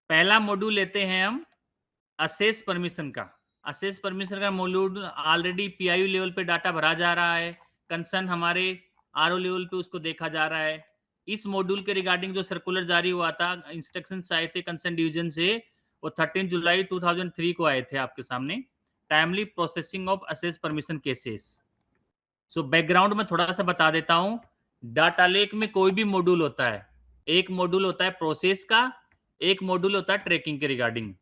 पहला मॉड्यूल लेते हैं हम असेस परमिशन का। असेस परमिशन का मॉड्यूल ऑलरेडी पीआईयू लेवल पे डाटा भरा जा रहा है, कंसर्न हमारे आरओ लेवल पे उसको देखा जा रहा है। इस मॉड्यूल के रिगार्डिंग जो सर्कुलर जारी हुआ था, इंस्ट्रक्शंस आए थे कंसर्न डिवीजन से, वो 13 जुलाई 2003 को आए थे आपके सामने। Timely processing of assess permission cases. So background में थोड़ा सा बता देता हूँ। डाटा लेक में कोई भी मॉड्यूल होता है, एक मॉड्यूल होता है प्रोसेस का, एक मॉड्यूल होता है ट्रैकिंग के रिगार्डिंग।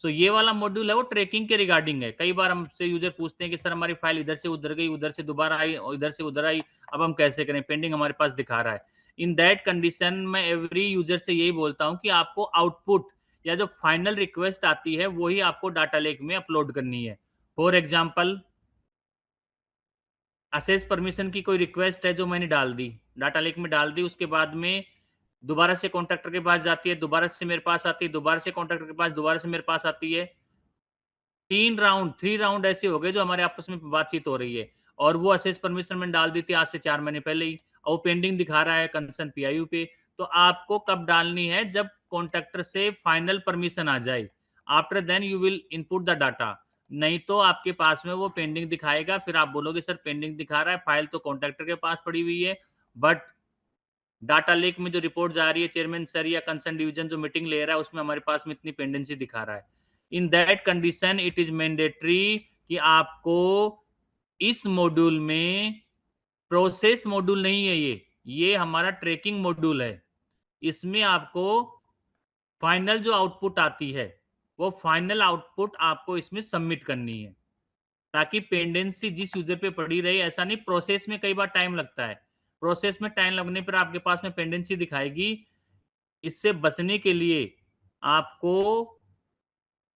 सो ये वाला मॉड्यूल है वो ट्रैकिंग के रिगार्डिंग है। कई बार हमसे यूजर पूछते हैं कि सर हमारी फाइल इधर से उधर गई, उधर से दोबारा आई और इधर से उधर आई, अब हम कैसे करें, पेंडिंग हमारे पास दिखा रहा है। इन दैट कंडीशन में एवरी यूजर से यही बोलता हूँ कि आपको आउटपुट या जो फाइनल रिक्वेस्ट आती है वही आपको डाटा लेक में अपलोड करनी है। फॉर एग्जाम्पल, असेस परमिशन की कोई रिक्वेस्ट है जो मैंने डाल दी, डाटा लेक में डाल दी, उसके बाद में दोबारा से कॉन्ट्रैक्टर के पास जाती है, दोबारा से मेरे पास आती है, दोबारा से कॉन्ट्रैक्टर के पास, दोबारा से मेरे पास आती है। 3 राउंड ऐसे हो गए जो हमारे आपस में बातचीत हो रही है, और वो असेस परमिशन मैंने डाल दी थी आज से 4 महीने पहले ही, और वो पेंडिंग दिखा रहा है कंसर्न पीआईयू पे। तो आपको कब डालनी है? जब कॉन्ट्रैक्टर से फाइनल परमिशन आ जाए। After then you will input the data. नहीं तो आपके पास में वो पेंडिंग दिखाएगा, फिर आप बोलोगे सर पेंडिंग दिखा रहा है, फाइल तो कॉन्ट्रैक्टर के पास पड़ी हुई है, बट डाटा लेक में जो रिपोर्ट जा रही है चेयरमैन सर या कंसर्न डिवीजन जो मीटिंग ले रहा है उसमें हमारे पास में इतनी पेंडेंसी दिखा रहा है। In that condition it is mandatory कि आपको इस मॉड्यूल में, प्रोसेस मॉड्यूल नहीं है ये हमारा ट्रैकिंग मॉड्यूल है। इसमें आपको फाइनल जो आउटपुट आती है वो फाइनल आउटपुट आपको इसमें सबमिट करनी है, ताकि पेंडेंसी जिस यूजर पे पड़ी रहे। ऐसा नहीं, प्रोसेस में कई बार टाइम लगता है, प्रोसेस में टाइम लगने पर आपके पास में पेंडेंसी दिखाएगी। इससे बचने के लिए आपको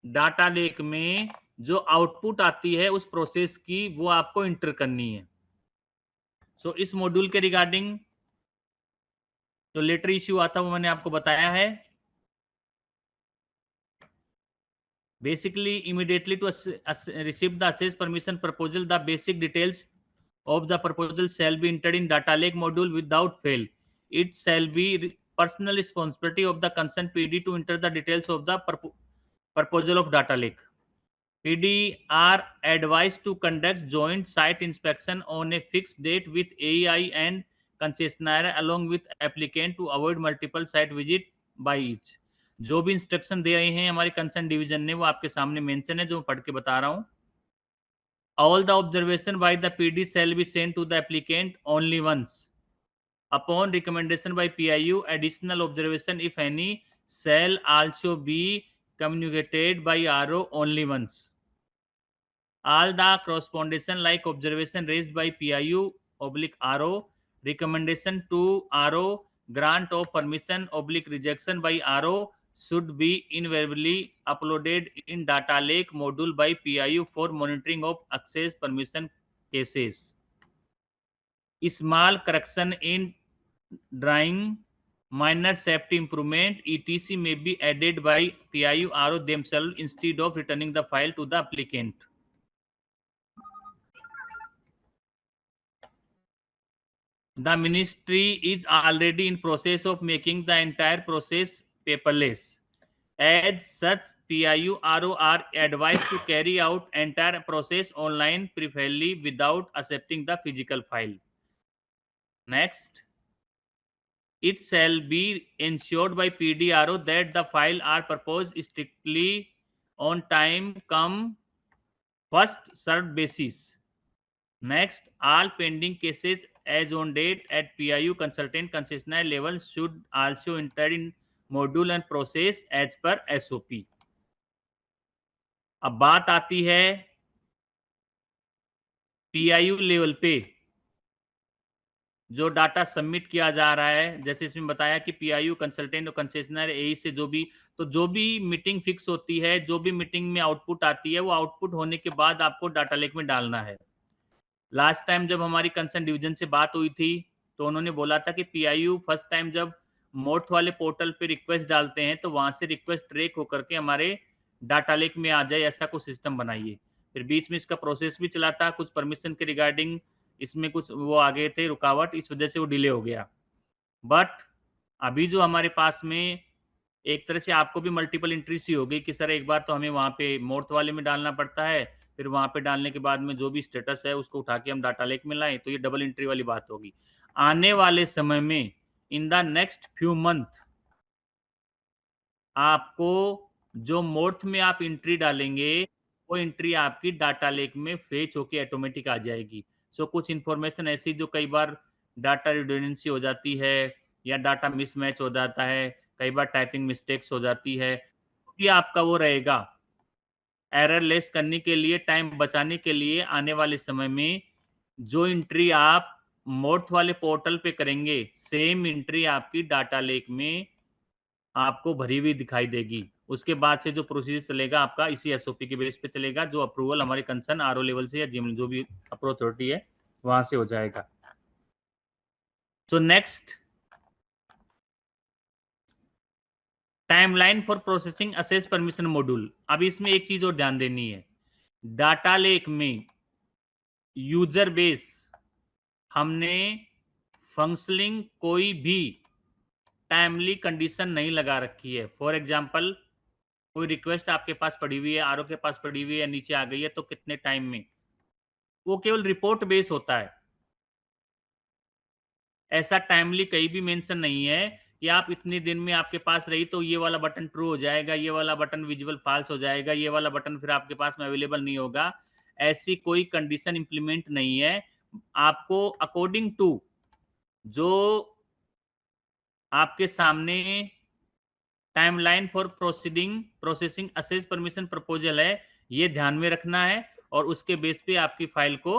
डाटा लेक में जो आउटपुट आती है उस प्रोसेस की वो आपको इंटर करनी है। सो इस मॉड्यूल के रिगार्डिंग जो लेटर इश्यू आता है वो मैंने आपको बताया है। Basically, immediately to receive the access permission proposal, the basic details of the proposal shall be entered in data lake module without fail. It shall be personal responsibility of the concerned PD to enter the details of the proposal of data lake. PD are advised to conduct joint site inspection on a fixed date with AEI and concessionaire along with applicant to avoid multiple site visit by each. जो भी instruction दे रहे हैं हमारी concern division ने वो आपके सामने mention है, जो मैं पढ़ के बता रहा हूँ। All the observation by the PD shall be sent to the applicant only once. Upon recommendation by PIU, additional observation, if any, shall also be communicated by RO only once. All the correspondence like observation raised by PIU/RO, recommendation to RO, grant of permission/rejection by RO should be invariably uploaded in data lake module by PIU for monitoring of access permission cases. Small correction in drawing, minor safety improvement, etc. may be added by PIU/RO themselves instead of returning the file to the applicant. The ministry is already in process of making the entire process paperless. As such, PIU/RO are advised to carry out entire process online, preferably without accepting the physical file. Next, it shall be ensured by PDRO that the file are proposed strictly on time come first served basis. Next, all pending cases as on date at PIU consultant concessionaire level should also enter in module and process as per SOP. अब बात आती है PIU level पे जो data submit किया जा रहा है। जैसे इसमें बताया कि PIU कंसल्टेंट और कंसेशनर एई से जो भी मीटिंग फिक्स होती है, जो भी मीटिंग में आउटपुट आती है, वो आउटपुट होने के बाद आपको डाटा लेक में डालना है। लास्ट टाइम जब हमारी कंसर्न डिवीजन से बात हुई थी तो उन्होंने बोला था कि पीआईयू फर्स्ट टाइम जब मोर्थ वाले पोर्टल पे रिक्वेस्ट डालते हैं तो वहां से रिक्वेस्ट ट्रैक होकर के हमारे डाटा लेक में आ जाए, ऐसा कुछ सिस्टम बनाइए। फिर बीच में इसका प्रोसेस भी चला था, कुछ परमिशन के रिगार्डिंग इसमें कुछ वो आ गए थे रुकावट, इस वजह से वो डिले हो गया। बट अभी जो हमारे पास में एक तरह से आपको भी मल्टीपल एंट्री सी होगी कि सर एक बार तो हमें वहाँ पे मोर्थ वाले में डालना पड़ता है, फिर वहाँ पे डालने के बाद में जो भी स्टेटस है उसको उठा के हम डाटा लेक में लाएं, तो ये डबल एंट्री वाली बात होगी। आने वाले समय में in the next few month आपको जो मोर्थ में आप एंट्री डालेंगे, वो एंट्री आपकी डाटा लेक में फेच होके ऑटोमेटिक आ जाएगी। सो कुछ इन्फॉर्मेशन ऐसी जो कई बार डाटा रिडंडेंसी हो जाती है या डाटा मिसमैच हो जाता है, कई बार टाइपिंग मिस्टेक्स हो जाती है, ये आपका वो रहेगा। एरर लेस करने के लिए, टाइम बचाने के लिए आने वाले समय में जो एंट्री आप मोर्थ वाले पोर्टल पे करेंगे, सेम एंट्री आपकी डाटा लेक में आपको भरी हुई दिखाई देगी। उसके बाद से जो प्रोसीजर चलेगा आपका इसी एसओपी के बेस पे चलेगा, जो अप्रूवल हमारे कंसर्न आरओ लेवल से या जो भी अप्रूव अथॉरिटी है वहां से हो जाएगा। So next, timeline for processing assess permission module. अब इसमें एक चीज और ध्यान देनी है, डाटा लेक में यूजर बेस हमने फंक्शनिंग कोई भी टाइमली कंडीशन नहीं लगा रखी है। फॉर एग्जांपल, कोई रिक्वेस्ट आपके पास पड़ी हुई है, आरओ के पास पड़ी हुई है, नीचे आ गई है तो कितने टाइम में, वो केवल रिपोर्ट बेस होता है। ऐसा टाइमली कहीं भी मेंशन नहीं है कि आप इतने दिन में आपके पास रही तो ये वाला बटन ट्रू हो जाएगा, ये वाला बटन विजुअल फॉल्स हो जाएगा, ये वाला बटन फिर आपके पास में अवेलेबल नहीं होगा। ऐसी कोई कंडीशन इंप्लीमेंट नहीं है। आपको अकॉर्डिंग टू जो आपके सामने timeline for processing assess permission proposal है, ये ध्यान में रखना है और उसके बेस पे आपकी फाइल को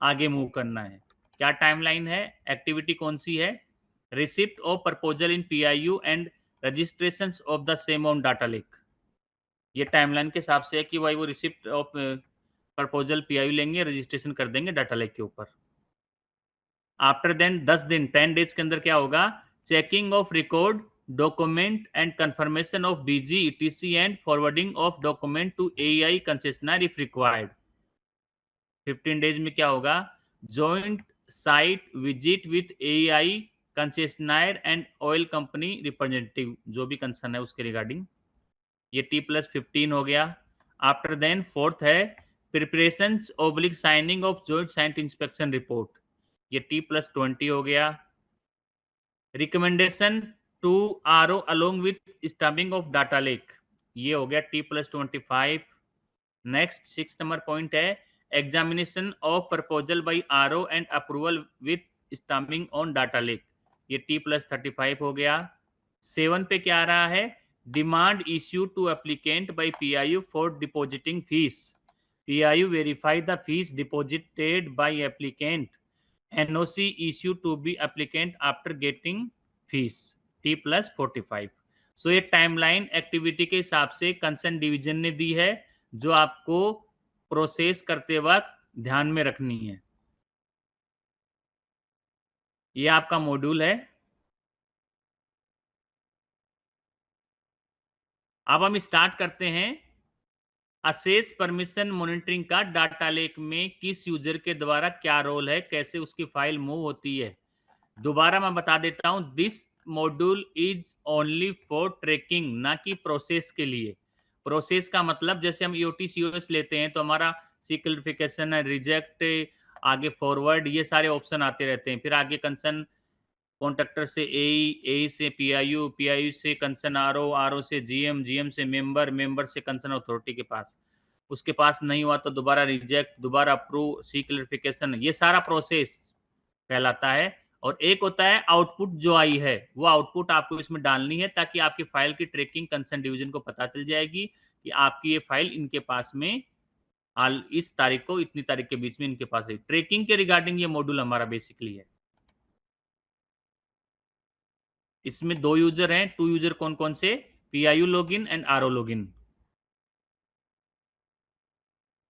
आगे मूव करना है। क्या टाइमलाइन है, एक्टिविटी कौन सी है? Receipt of proposal in PIU and registration of the same on data lake. ये टाइमलाइन के हिसाब से है कि भाई वो रिसिप्ट ऑफ प्रपोजल पीआईयू लेंगे, रजिस्ट्रेशन कर देंगे डाटा लेक के ऊपर। आफ्टर देन 10 दिन 10 डेज के अंदर क्या होगा? Checking of record document and confirmation of BG ETC and forwarding of document to AI concessioner if required. 15 days में क्या होगा? Joint site visit with AI concessioner and oil company representative, जो भी कंसर्न है उसके रिगार्डिंग। ये T+15 हो गया। आफ्टर देन फोर्थ है preparation oblique signing of joint site inspection report, ये T+20 हो गया। Recommendation to RO along with stubbing of data lake, ये हो गया T+25। नेक्स्ट 6 नंबर पॉइंट है examination of proposal by RO and approval with stubbing on data lake, ये T+35 हो गया। 7 पे क्या आ रहा है? Demand issue to applicant by PIU for depositing fees, PIU verify the fees deposited by applicant, NOC issue to be applicant after getting fees, T+45। So ये timeline activity के हिसाब से कंसर्न डिवीजन ने दी है, जो आपको प्रोसेस करते वक्त ध्यान में रखनी है। ये आपका मॉड्यूल है। अब हम स्टार्ट करते हैं असेस परमिशन मॉनिटरिंग का। डाटा लेक में किस यूजर के द्वारा क्या रोल है, कैसे उसकी फाइल मूव होती है। दोबारा मैं बता देता हूं, this module is only for tracking, ना कि प्रोसेस के लिए। प्रोसेस का मतलब जैसे हम ईओटी सीओएस लेते हैं तो हमारा सी क्लियरिफिकेशन, रिजेक्ट, आगे फॉरवर्ड, ये सारे ऑप्शन आते रहते हैं। फिर आगे कंसर्न कॉन्ट्रैक्टर से एई, एई से पीआईयू, पीआईयू से कंसर्न आरओ, आरओ से जीएम, जीएम से मेंबर, मेंबर से कंसर्न अथॉरिटी के पास। उसके पास नहीं हुआ तो दोबारा रिजेक्ट, दोबारा अप्रूव, सी क्लियरिफिकेशन, ये सारा प्रोसेस कहलाता है। और एक होता है आउटपुट जो आई है, वो आउटपुट आपको इसमें डालनी है ताकि आपकी फाइल की ट्रैकिंग कंसर्न डिवीजन को पता चल जाएगी कि आपकी ये फाइल इनके पास में हाल इस तारीख को इतनी तारीख के बीच में इनके पास है। ट्रैकिंग के रिगार्डिंग ये मॉड्यूल हमारा बेसिकली है। इसमें दो यूजर हैं, टू यूजर कौन कौन से? PIU login and RO login.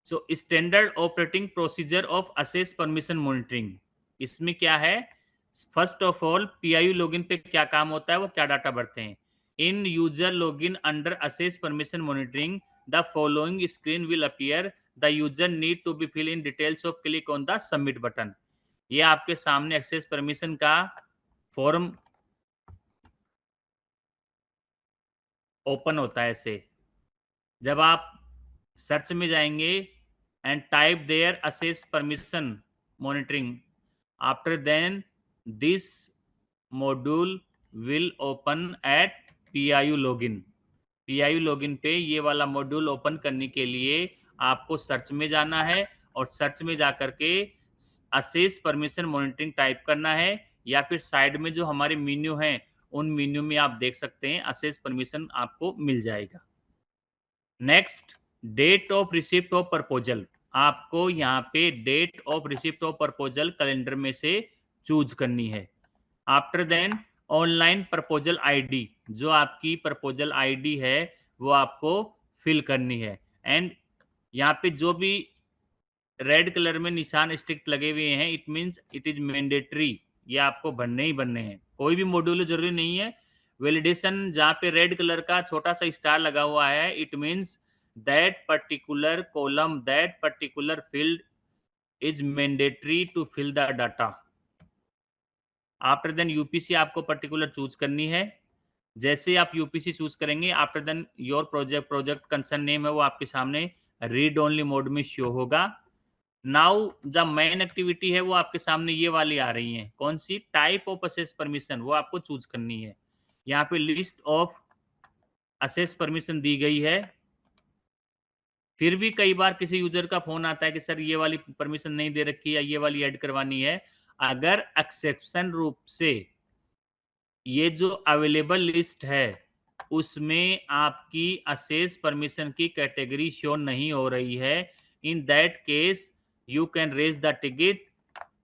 So standard operating procedure of assess permission monitoring, इसमें क्या है? First of all PIU login पे क्या काम होता है, वो क्या डाटा भरते हैं। In user login under access permission monitoring the following screen will appear, the user need to be fill in details of click on the submit button. ये आपके सामने एक्सेस परमिशन का फॉर्म ओपन होता है ऐसे। जब आप सर्च में जाएंगे and type there access permission monitoring, after then this module will open at PIU login. PIU login पे ये वाला मॉड्यूल ओपन करने के लिए आपको सर्च में जाना है और सर्च में जा करके असेस परमिशन मॉनिटरिंग टाइप करना है, या फिर साइड में जो हमारे मेन्यू हैं उन मेन्यू में आप देख सकते हैं असेस परमिशन आपको मिल जाएगा। Next, date of receipt of proposal. आपको यहाँ पे date of receipt of proposal calendar में से चूज करनी है। After then online proposal ID, जो आपकी प्रपोजल आईडी है वो आपको फिल करनी है। एंड यहाँ पे जो भी रेड कलर में निशान स्टिक लगे हुए हैं, it means it is mandatory, ये आपको भरने ही भरने हैं। कोई भी मॉड्यूल जरूरी नहीं है। वैलिडेशन जहाँ पे रेड कलर का छोटा सा स्टार लगा हुआ है, it means that particular column, that particular field is mandatory to fill the data. After then UPC आपको पर्टिकुलर चूज करनी है। जैसे आप यूपीसी चूज करेंगे, after then your project concern name है वो आपके सामने रीड ओनली मोड में शो होगा। नाउ द मेन एक्टिविटी है वो आपके सामने ये वाली आ रही है। कौन सी? टाइप ऑफ असेस परमिशन, वो आपको चूज करनी है। यहाँ पे लिस्ट ऑफ असेस परमिशन दी गई है। फिर भी कई बार किसी यूजर का फोन आता है कि सर ये वाली परमिशन नहीं दे रखी या ये वाली ऐड करवानी है। अगर एक्सेप्शन रूप से ये जो अवेलेबल लिस्ट है उसमें आपकी असेस परमिशन की कैटेगरी शो नहीं हो रही है, in that case you can raise the ticket,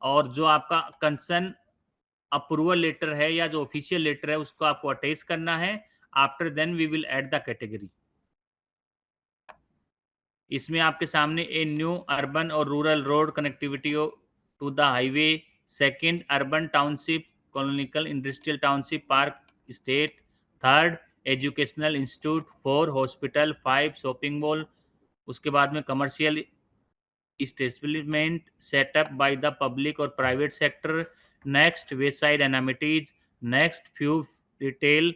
और जो आपका कंसर्न अप्रूवल लेटर है या जो ऑफिशियल लेटर है उसको आपको अटैच करना है। After then we will add the category. इसमें आपके सामने ए न्यू अर्बन और rural road connectivity to the highway, second urban township colonial industrial township park state, third educational institute, four hospital, five shopping mall, उसके बाद में commercial establishment set up by the public or private sector, next wayside amenities, next few retail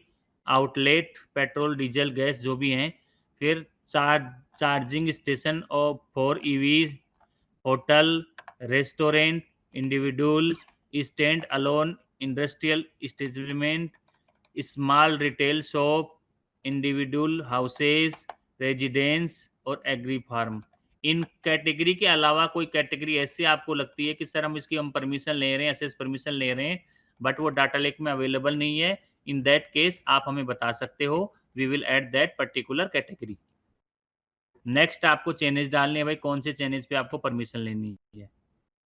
outlet, petrol diesel gas जो भी हैं, फिर charging station और for EV, hotel, restaurant, individual stand alone industrial establishment, small retail shop, individual houses, residence और agree farm. इन category के अलावा कोई category ऐसी आपको लगती है कि सर हम परमिशन ले रहे हैं, एसेस परमिशन ले रहे हैं, बट वो डाटा लेक में अवेलेबल नहीं है, इन दैट केस आप हमें बता सकते हो, we will add that particular category. Next आपको चेंजेस डालने हैं भाई, कौन से चेंजेस पे आपको परमिशन लेनी है।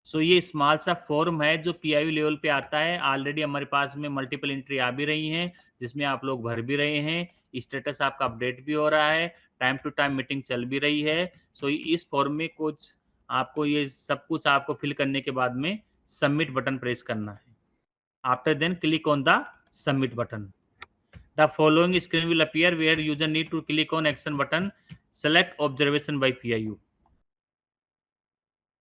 सो ये स्मॉल सा फॉर्म है जो PIU लेवल पे आता है। ऑलरेडी हमारे पास में मल्टीपल एंट्री आ भी रही हैं जिसमें आप लोग भर भी रहे हैं, स्टेटस आपका अपडेट भी हो रहा है, टाइम टू टाइम मीटिंग चल भी रही है। सो इस फॉर्म में कुछ आपको ये सब कुछ आपको फिल करने के बाद में सबमिट बटन प्रेस करना है। After then click on the submit button. The following screen will appear where user need to click on action button, select observation by PIU।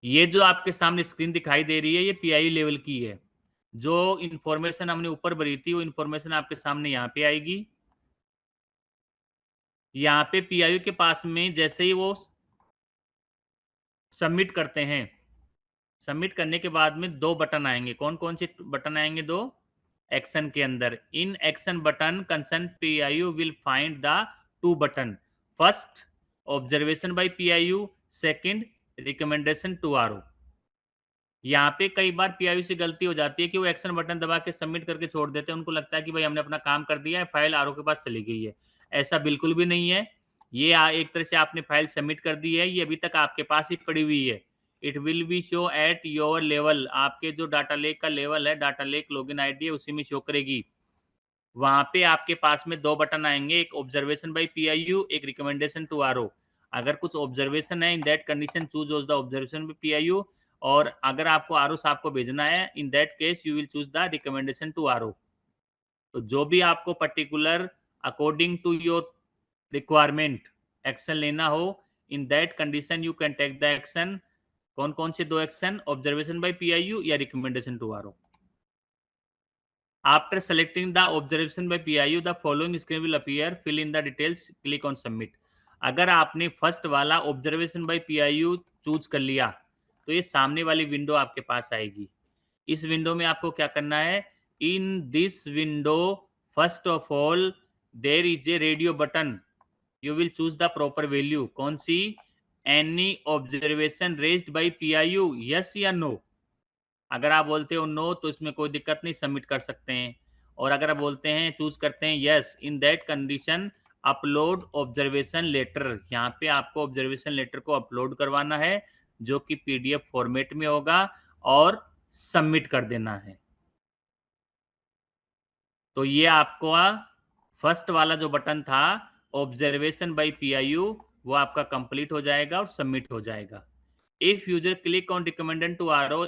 ये जो आपके सामने स्क्रीन दिखाई दे रही है ये PIU लेवल की है। जो इंफॉर्मेशन हमने ऊपर भरी थी वो इंफॉर्मेशन आपके सामने यहाँ पे आएगी। यहाँ पे PIU के पास में जैसे ही वो सबमिट करते हैं, सबमिट करने के बाद में दो बटन आएंगे। कौन कौन से बटन आएंगे? दो। एक्शन के अंदर in action button concern PIU will find the two button, first observation by PIU, second recommendation to RO। यहाँ पे कई बार PIU से गलती हो जाती है कि वो एक्शन बटन दबा के सबमिट करके छोड़ देते हैं। उनको लगता है कि भाई हमने अपना काम कर दिया है, फाइल RO के पास चली गई है। ऐसा बिल्कुल भी नहीं है। ये एक तरह से आपने फाइल सबमिट कर दी है, ये अभी तक आपके पास ही पड़ी हुई है। It will be show at your level. आपके जो डाटा लेक का लेवल है, डाटा लेक लॉगिन आईडी है, उसी में शो करेगी। वहां पे आपके पास में दो बटन आएंगे, एक ऑब्जर्वेशन बाय PIU, एक रिकमेंडेशन टू RO। अगर कुछ ऑब्जर्वेशन है, in that condition choose the observation by PIU, और अगर आपको RO साहब को भेजना है, in that case you will choose the recommendation to RO। तो जो भी आपको particular according to your requirement action लेना हो, in that condition you can take the action. कौन कौन से दो एक्शन? ऑब्जर्वेशन बाय PIU या recommendation to RO। After selecting the observation by PIU the following screen will appear, fill in the details, click on submit. अगर आपने first वाला observation by PIU choose कर लिया तो ये सामने वाली विंडो आपके पास आएगी। इस विंडो में आपको क्या करना है, in this window first of all there is a radio button, you will choose the proper value. कौन सी, any observation raised by PIU, yes या नो। अगर आप बोलते हो नो तो इसमें कोई दिक्कत नहीं, सबमिट कर सकते हैं। और अगर आप बोलते हैं, चूज करते हैं yes, in that condition upload observation letter, यहाँ पे आपको ऑब्जर्वेशन लेटर को अपलोड करवाना है जो कि पीडीएफ फॉर्मेट में होगा और सबमिट कर देना है। तो ये आपको फर्स्ट वाला जो बटन था ऑब्जर्वेशन बाय पीआईयू वो आपका कंप्लीट हो जाएगा और सबमिट हो जाएगा। If user click on recommended to RO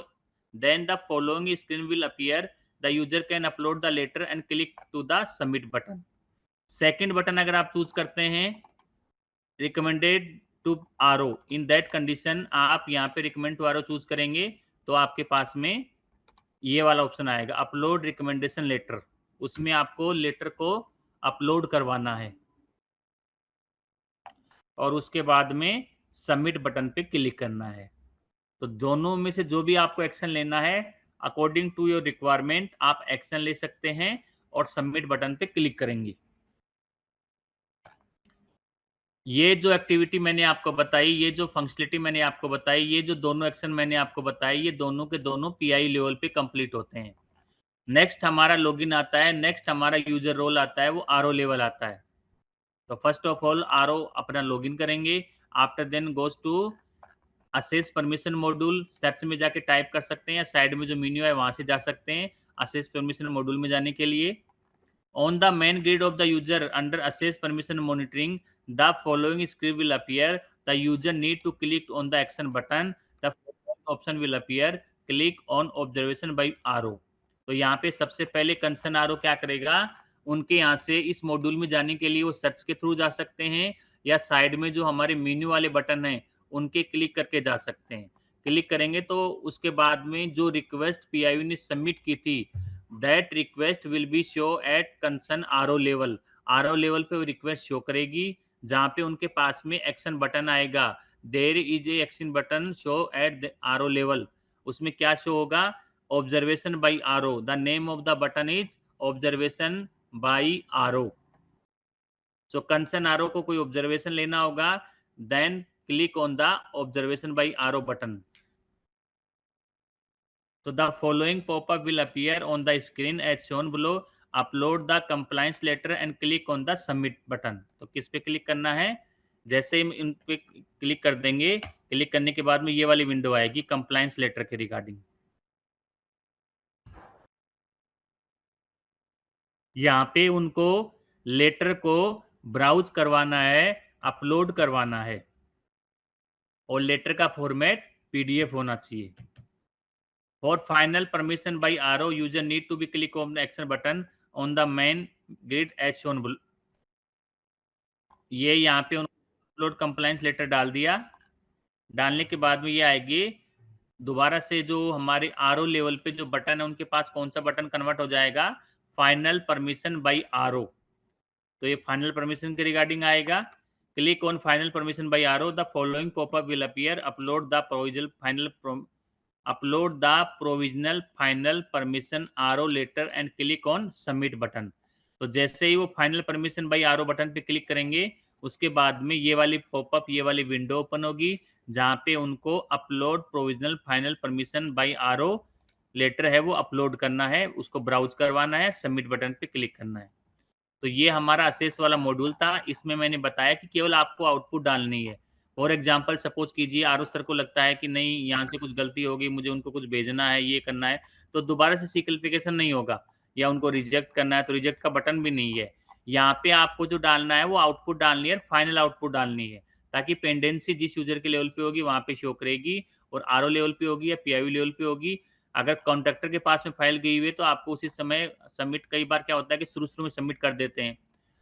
then the following screen will appear, the user can upload the letter and click to the submit button. Second button अगर आप choose करते हैं recommended to RO, in that condition आप यहाँ पे recommend to RO choose करेंगे तो आपके पास में ये वाला ऑप्शन आएगा अपलोड रिकमेंडेशन लेटर, उसमें आपको लेटर को अपलोड करवाना है और उसके बाद में सबमिट बटन पे क्लिक करना है। तो दोनों में से जो भी आपको एक्शन लेना है अकॉर्डिंग टू योर रिक्वायरमेंट आप एक्शन ले सकते हैं और सबमिट बटन पे क्लिक करेंगे। ये जो एक्टिविटी मैंने आपको बताई, ये जो फंक्शनलिटी मैंने आपको बताई, ये जो दोनों एक्शन मैंने आपको बताई, ये दोनों के दोनों पीआई लेवल पे कंप्लीट होते हैं। नेक्स्ट हमारा लॉगिन आता है, नेक्स्ट हमारा यूजर रोल आता है, वो आरओ लेवल आता है। तो फर्स्ट ऑफ ऑल आरओ अपना लॉगिन करेंगे, after then goes to access permission module, search में जाके टाइप कर सकते हैं या साइड में जो मेन्यू है वहां से जा सकते हैं असेस परमिशन मॉड्यूल में जाने के लिए। On the main grid of the user under access permission monitoring the following screen will appear, the user need to click on the action button, the option will appear, click on observation by RO. तो यहाँ पे सबसे पहले concern RO क्या करेगा, उनके यहाँ से इस मॉड्यूल में जाने के लिए वो सर्च के थ्रू जा सकते हैं या साइड में जो हमारे मेन्यू वाले बटन हैं उनके क्लिक करके जा सकते हैं। क्लिक करेंगे तो उसके बाद में जो रिक्वेस्ट पीआईयू ने सबमिट की थी that request will be show at concern RO level, RO level पे वो रिक्वेस्ट शो करेगी जहाँ पे उनके पास में एक्शन बटन आएगा, there is a action button show at RO level. उसमें क्या शो होगा, observation by RO, the name of the button is observation by RO. So concern RO को कोई ऑब्जर्वेशन लेना होगा, then click on the observation by arrow button. So the following pop-up will appear on the screen as shown below. Upload the compliance letter and click on the submit button. तो किस पे click करना है, जैसे हम इन पे click कर देंगे, क्लिक करने के बाद में ये वाली विंडो आएगी कंप्लायंस लेटर के रिगार्डिंग। यहाँ पे उनको लेटर को ब्राउज करवाना है, अपलोड करवाना है और लेटर का फॉर्मेट पीडीएफ होना चाहिए। For final permission by RO, user need to be click on the action button on the main grid as shown below. ये यहाँ पे अपलोड कंप्लायंस लेटर डाल दिया, डालने के बाद में ये आएगी दोबारा से जो हमारे आरओ लेवल पे जो बटन है उनके पास कौन सा बटन कन्वर्ट हो जाएगा, फाइनल परमिशन बाय आरओ। तो ये फाइनल परमिशन के रिगार्डिंग आएगा, click on final permission by RO, the following popup will appear, upload the provisional final upload the provisional final permission RO letter and click on submit button. तो जैसे ही वो final permission by RO button पे click करेंगे उसके बाद में ये वाली पॉपअप, ये वाली विंडो ओपन होगी जहाँ पे उनको upload provisional final permission by RO letter है वो अपलोड करना है, उसको ब्राउज करवाना है, सबमिट बटन पे क्लिक करना है। तो ये हमारा असेस वाला मॉड्यूल था, इसमें मैंने बताया कि केवल आपको आउटपुट डालनी है। फॉर एग्जांपल सपोज कीजिए आरओ सर को लगता है कि नहीं यहाँ से कुछ गलती हो गई, मुझे उनको कुछ भेजना है, ये करना है, तो दोबारा से सिक्लिफिकेशन नहीं होगा या उनको रिजेक्ट करना है तो रिजेक्ट का बटन भी नहीं है। यहाँ पे आपको जो डालना है वो आउटपुट डालनी है, फाइनल आउटपुट डालनी है, ताकि पेंडेंसी जिस यूजर के लेवल पे होगी वहाँ पे शो करेगी और आरओ लेवल पे होगी या पीआईयू लेवल पे होगी। अगर कॉन्ट्रैक्टर के पास में फाइल गई हुई है तो आपको उसी समय सबमिट, कई बार क्या होता है कि शुरू में सबमिट कर देते हैं।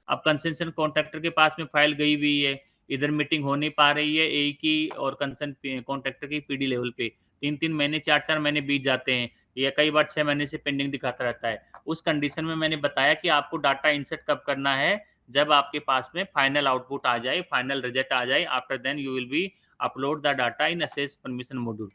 अब कंसेशन कॉन्ट्रैक्टर के पास में फाइल गई हुई है, इधर मीटिंग हो नहीं पा रही है ए की और कंसर्न कॉन्ट्रैक्टर की पीडी लेवल पे, 3-3 महीने 4-4 महीने बीत जाते हैं, या कई बार 6 महीने से पेंडिंग दिखाता रहता है। उस कंडीशन में मैंने बताया कि आपको डाटा इंसर्ट कब करना है, जब आपके पास में फाइनल आउटपुट आ जाए, फाइनल रिजल्ट आ जाए, after then you will be upload the data in access permission module.